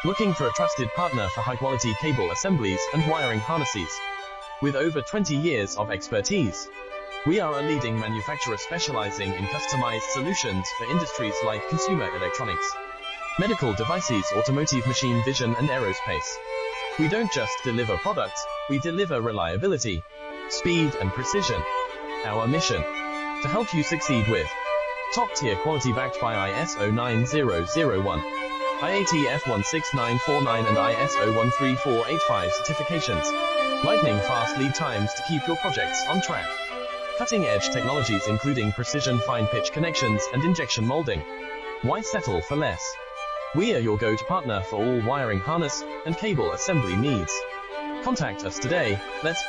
Looking for a trusted partner for high-quality cable assemblies and wiring harnesses? With over 20 years of expertise, we are a leading manufacturer specializing in customized solutions for industries like consumer electronics, medical devices, automotive, machine vision, and aerospace. We don't just deliver products, we deliver reliability, speed, and precision. Our mission: to help you succeed with top-tier quality backed by ISO 9001, IATF 16949 and ISO 13485 certifications. Lightning-fast lead times to keep your projects on track. Cutting-edge technologies including precision fine-pitch connections and injection molding. Why settle for less? We are your go-to partner for all wiring harness and cable assembly needs. Contact us today. Let's